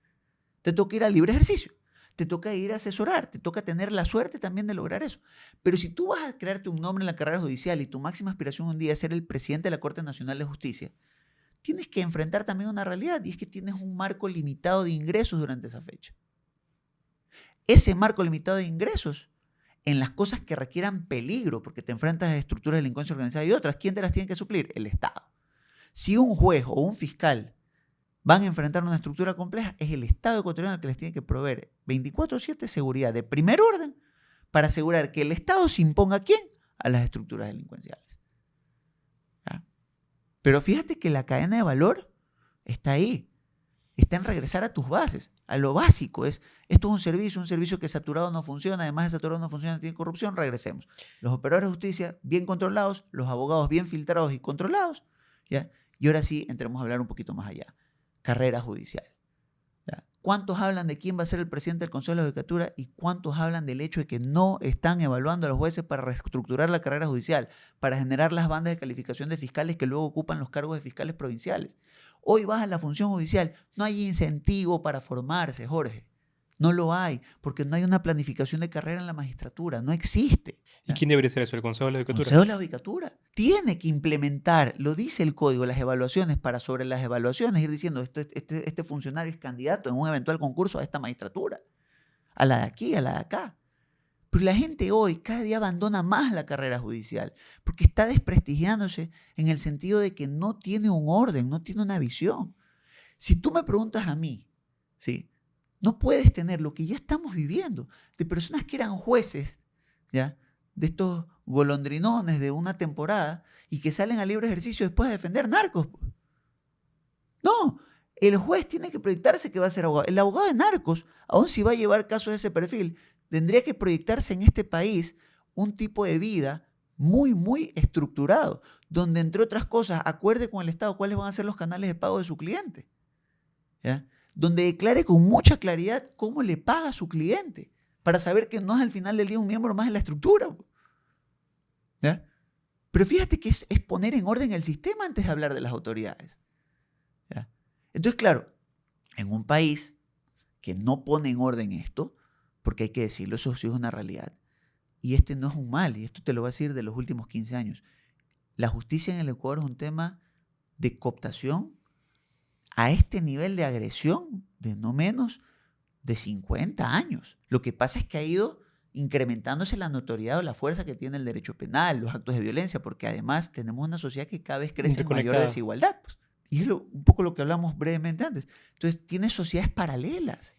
S3: Te toca ir al libre ejercicio. Te toca ir a asesorar, te toca tener la suerte también de lograr eso. Pero si tú vas a crearte un nombre en la carrera judicial y tu máxima aspiración un día es ser el presidente de la Corte Nacional de Justicia, tienes que enfrentar también una realidad, y es que tienes un marco limitado de ingresos durante esa fecha. Ese marco limitado de ingresos, en las cosas que requieran peligro, porque te enfrentas a estructuras de delincuencia organizada y otras, ¿quién te las tiene que suplir? El Estado. Si un juez o un fiscal van a enfrentar una estructura compleja, es el Estado ecuatoriano el que les tiene que proveer 24/7 seguridad de primer orden para asegurar que el Estado se imponga ¿a quién? A las estructuras delincuenciales. ¿Ya? Pero fíjate que la cadena de valor está ahí. Está en regresar a tus bases, a lo básico. Esto es un servicio que saturado no funciona, además de saturado no funciona, tiene corrupción, regresemos. Los operadores de justicia bien controlados, los abogados bien filtrados y controlados, ¿ya? Y ahora sí, entremos a hablar un poquito más allá. Carrera judicial. ¿Ya? ¿Cuántos hablan de quién va a ser el presidente del Consejo de la Judicatura y cuántos hablan del hecho de que no están evaluando a los jueces para reestructurar la carrera judicial, para generar las bandas de calificación de fiscales que luego ocupan los cargos de fiscales provinciales? Hoy vas a la función judicial, no hay incentivo para formarse, Jorge. No lo hay, porque no hay una planificación de carrera en la magistratura, no existe.
S1: ¿Y quién debería ser eso? ¿El Consejo de la
S3: El
S1: Judicatura?
S3: Consejo de la Judicatura tiene que implementar, lo dice el código, las evaluaciones, para sobre las evaluaciones ir diciendo este funcionario es candidato en un eventual concurso a esta magistratura, a la de aquí, a la de acá. Pero la gente hoy cada día abandona más la carrera judicial porque está desprestigiándose en el sentido de que no tiene un orden, no tiene una visión. Si tú me preguntas a mí, ¿sí? No puedes tener lo que ya estamos viviendo de personas que eran jueces, ¿ya? De estos golondrinones de una temporada y que salen a libre ejercicio después de defender narcos. No, el juez tiene que proyectarse que va a ser abogado. El abogado de narcos, aun si va a llevar casos de ese perfil, tendría que proyectarse en este país un tipo de vida muy, muy estructurado, donde, entre otras cosas, acuerde con el Estado cuáles van a ser los canales de pago de su cliente, ¿ya? Donde declare con mucha claridad cómo le paga a su cliente, para saber que no es al final del día un miembro más de la estructura, ¿ya? Pero fíjate que es poner en orden el sistema antes de hablar de las autoridades, ¿ya? Entonces, claro, en un país que no pone en orden esto, porque hay que decirlo, eso sí es una realidad. Y este no es un mal, y esto te lo voy a decir de los últimos 15 años. La justicia en el Ecuador es un tema de cooptación a este nivel de agresión de no menos de 50 años. Lo que pasa es que ha ido incrementándose la notoriedad o la fuerza que tiene el derecho penal, los actos de violencia, porque además tenemos una sociedad que cada vez crece en mayor desigualdad. Pues. Y es un poco lo que hablamos brevemente antes. Entonces, tienes sociedades paralelas.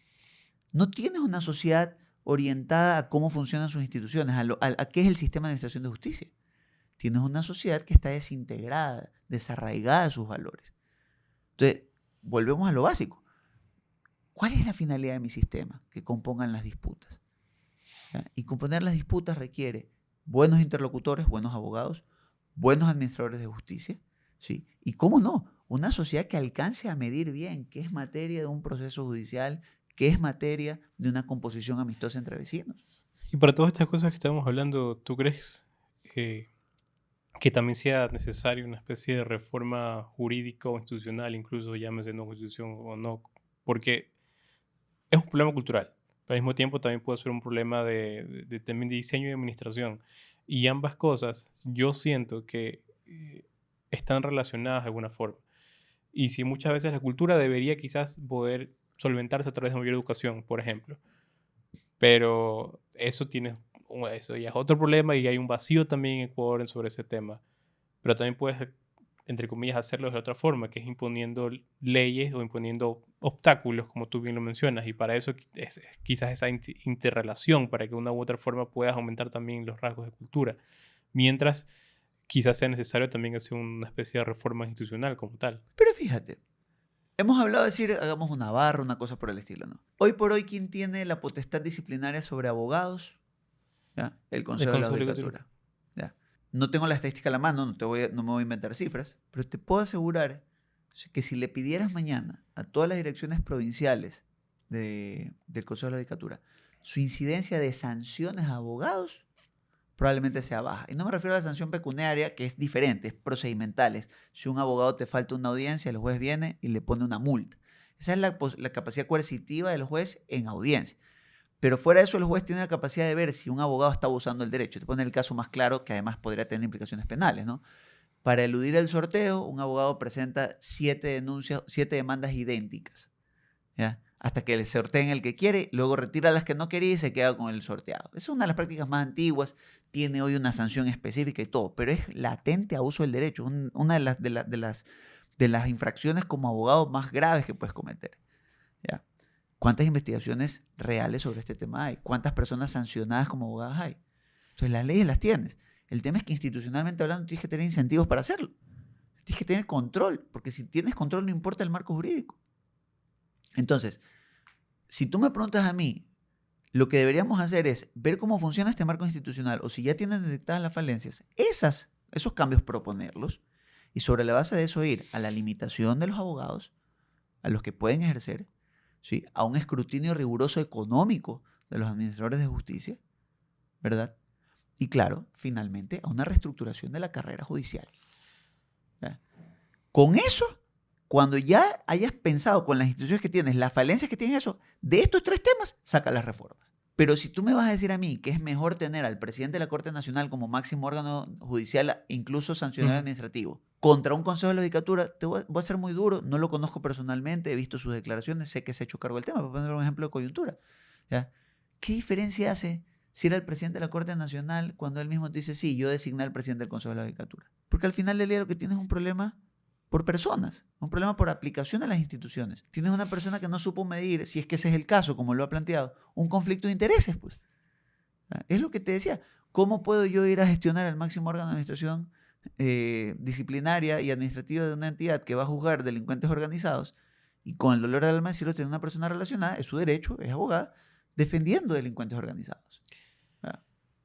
S3: No tienes una sociedad orientada a cómo funcionan sus instituciones, a qué es el sistema de administración de justicia. Tienes una sociedad que está desintegrada, desarraigada de sus valores. Entonces, volvemos a lo básico. ¿Cuál es la finalidad de mi sistema? Que compongan las disputas. ¿Ya? Y componer las disputas requiere buenos interlocutores, buenos abogados, buenos administradores de justicia, ¿sí? Y cómo no, una sociedad que alcance a medir bien qué es materia de un proceso judicial, que es materia de una composición amistosa entre vecinos.
S1: Y para todas estas cosas que estamos hablando, ¿tú crees que también sea necesaria una especie de reforma jurídica o institucional, incluso llámese no constitución o no? Porque es un problema cultural, pero al mismo tiempo también puede ser un problema también de diseño y administración. Y ambas cosas yo siento que están relacionadas de alguna forma. Y si muchas veces la cultura debería quizás poder solventarse a través de mayor educación, por ejemplo. Pero eso ya es otro problema y hay un vacío también en Ecuador sobre ese tema. Pero también puedes, entre comillas, hacerlo de otra forma, que es imponiendo leyes o imponiendo obstáculos, como tú bien lo mencionas. Y para eso es quizás esa interrelación, para que de una u otra forma puedas aumentar también los rasgos de cultura. Mientras quizás sea necesario también hacer una especie de reforma institucional como tal.
S3: Pero fíjate, hemos hablado de decir, hagamos una barra, una cosa por el estilo, ¿no? Hoy por hoy, ¿quién tiene la potestad disciplinaria sobre abogados? ¿Ya? El Consejo de la Judicatura. ¿Ya? No tengo la estadística a la mano, no me voy a inventar cifras, pero te puedo asegurar que si le pidieras mañana a todas las direcciones provinciales del Consejo de la Judicatura su incidencia de sanciones a abogados, probablemente sea baja. Y no me refiero a la sanción pecuniaria, que es diferente, es procedimental. Si un abogado te falta una audiencia, el juez viene y le pone una multa. Esa es la capacidad coercitiva del juez en audiencia. Pero fuera de eso, el juez tiene la capacidad de ver si un abogado está abusando del derecho. Te pone el caso más claro, que además podría tener implicaciones penales, ¿no? Para eludir el sorteo, un abogado presenta 7 demandas idénticas, ¿ya? Hasta que le sorteen el que quiere, luego retira las que no quería y se queda con el sorteado. Es una de las prácticas más antiguas, tiene hoy una sanción específica y todo, pero es latente abuso del derecho, una de las infracciones como abogado más graves que puedes cometer, ¿ya? ¿Cuántas investigaciones reales sobre este tema hay? ¿Cuántas personas sancionadas como abogadas hay? Entonces las leyes las tienes. El tema es que institucionalmente hablando tienes que tener incentivos para hacerlo. Tienes que tener control, porque si tienes control no importa el marco jurídico. Entonces, si tú me preguntas a mí, lo que deberíamos hacer es ver cómo funciona este marco institucional o si ya tienen detectadas las falencias, esos cambios proponerlos y sobre la base de eso ir a la limitación de los abogados, a los que pueden ejercer, ¿sí? A un escrutinio riguroso económico de los administradores de justicia, ¿verdad? Y claro, finalmente a una reestructuración de la carrera judicial. ¿Ya? Con eso, cuando ya hayas pensado con las instituciones que tienes, las falencias que tienen eso, de estos 3 temas, saca las reformas. Pero si tú me vas a decir a mí que es mejor tener al presidente de la Corte Nacional como máximo órgano judicial, incluso sancionador administrativo, contra un consejo de la judicatura, voy a ser muy duro, no lo conozco personalmente, he visto sus declaraciones, sé que se ha hecho cargo del tema, para poner un ejemplo de coyuntura. ¿Ya? ¿Qué diferencia hace si era el presidente de la Corte Nacional cuando él mismo dice, sí, yo designé al presidente del Consejo de la Judicatura? Porque al final del día lo que tienes es un problema por personas, un problema por aplicación de las instituciones. Tienes una persona que no supo medir, si es que ese es el caso, como lo ha planteado, un conflicto de intereses, pues. Es lo que te decía. ¿Cómo puedo yo ir a gestionar el máximo órgano de administración disciplinaria y administrativa de una entidad que va a juzgar delincuentes organizados y con el dolor del alma decirlo, tiene una persona relacionada, es su derecho, es abogada, defendiendo delincuentes organizados?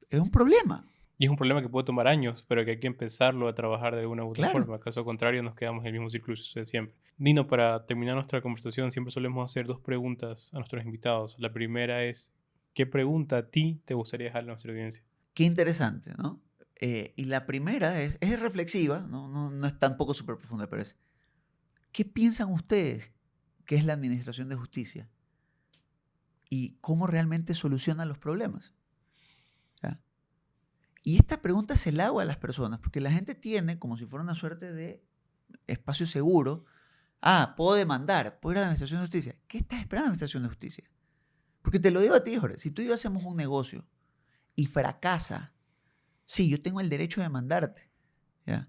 S3: Es un problema.
S1: Y es un problema que puede tomar años, pero que hay que empezarlo a trabajar de una u otra
S3: Claro.
S1: forma. Caso contrario, nos quedamos en el mismo ciclo de siempre. Dino, para terminar nuestra conversación, siempre solemos hacer 2 preguntas a nuestros invitados. La primera es, ¿qué pregunta a ti te gustaría dejarle a nuestra audiencia?
S3: Qué interesante, ¿no? Y la primera es reflexiva, no es tampoco súper profunda, pero es, ¿qué piensan ustedes que es la administración de justicia? ¿Y cómo realmente soluciona los problemas? ¿Ya? Y esta pregunta se la hago a las personas, porque la gente tiene como si fuera una suerte de espacio seguro. Puedo demandar, puedo ir a la administración de justicia. ¿Qué estás esperando a la administración de justicia? Porque te lo digo a ti, Jorge, si tú y yo hacemos un negocio y fracasa, sí, yo tengo el derecho de demandarte, ¿ya?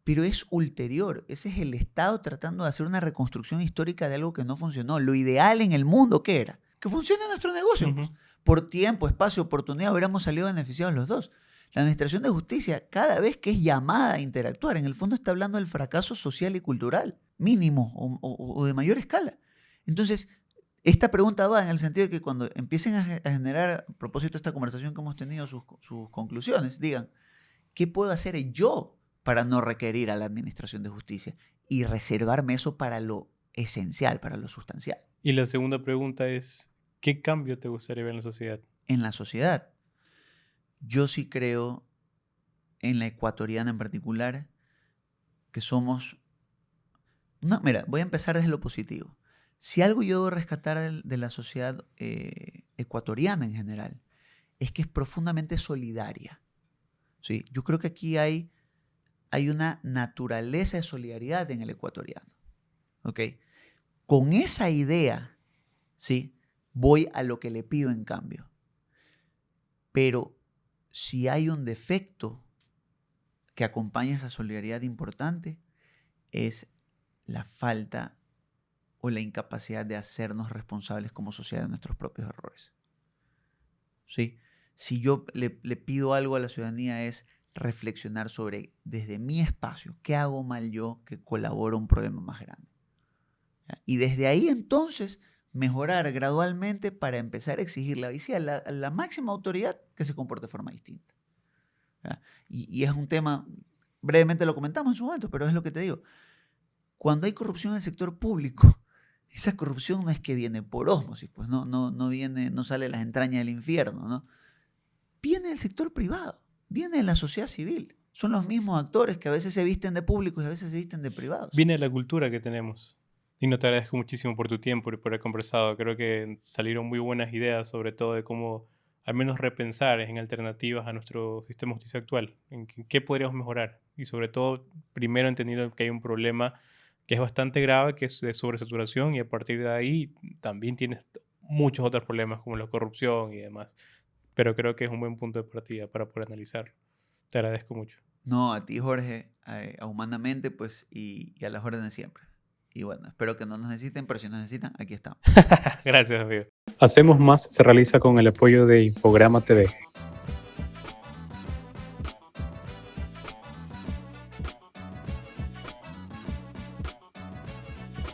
S3: Pero es ulterior. Ese es el Estado tratando de hacer una reconstrucción histórica de algo que no funcionó. Lo ideal en el mundo, ¿qué era? Que funcione nuestro negocio. Pues. Por tiempo, espacio, oportunidad, hubiéramos salido beneficiados los dos. La administración de justicia, cada vez que es llamada a interactuar, en el fondo está hablando del fracaso social y cultural, mínimo o de mayor escala. Entonces, esta pregunta va en el sentido de que cuando empiecen a generar, a propósito de esta conversación que hemos tenido, sus conclusiones, digan, ¿qué puedo hacer yo para no requerir a la administración de justicia? Y reservarme eso para lo esencial, para lo sustancial.
S1: Y la segunda pregunta es, ¿qué cambio te gustaría ver en la sociedad?
S3: En la sociedad. Yo sí creo, en la ecuatoriana en particular, que somos... No, mira, voy a empezar desde lo positivo. Si algo yo debo rescatar de la sociedad ecuatoriana en general, es que es profundamente solidaria. ¿Sí? Yo creo que aquí hay una naturaleza de solidaridad en el ecuatoriano. ¿Ok? Con esa idea, ¿sí? Voy a lo que le pido en cambio. Pero si hay un defecto que acompaña esa solidaridad importante, es la falta o la incapacidad de hacernos responsables como sociedad de nuestros propios errores. ¿Sí? Si yo le pido algo a la ciudadanía es reflexionar sobre, desde mi espacio, ¿qué hago mal yo que colaboro a un problema más grande? ¿Ya? Y desde ahí entonces mejorar gradualmente para empezar a exigirle a la máxima autoridad que se comporte de forma distinta. ¿Ya? Y es un tema, brevemente lo comentamos en su momento, pero es lo que te digo. Cuando hay corrupción en el sector público, esa corrupción no es que viene por ósmosis, pues no viene, no sale de las entrañas del infierno, ¿no? Viene del sector privado, viene de la sociedad civil. Son los mismos actores que a veces se visten de públicos y a veces se visten de privados.
S1: Viene de la cultura que tenemos. Y no te agradezco muchísimo por tu tiempo y por haber conversado. Creo que salieron muy buenas ideas, sobre todo de cómo al menos repensar en alternativas a nuestro sistema de justicia actual. En qué podríamos mejorar. y sobre todo, primero entendiendo que hay un problema que es bastante grave, que es de sobresaturación, y a partir de ahí también tienes muchos otros problemas como la corrupción y demás. Pero creo que es un buen punto de partida para poder analizarlo. Te agradezco mucho.
S3: No, a ti, Jorge, a Humanamente, pues, y a las órdenes siempre. Y bueno, espero que no nos necesiten, pero si nos necesitan, aquí estamos.
S1: Gracias, amigo. Hacemos Más se realiza con el apoyo de Infograma TV.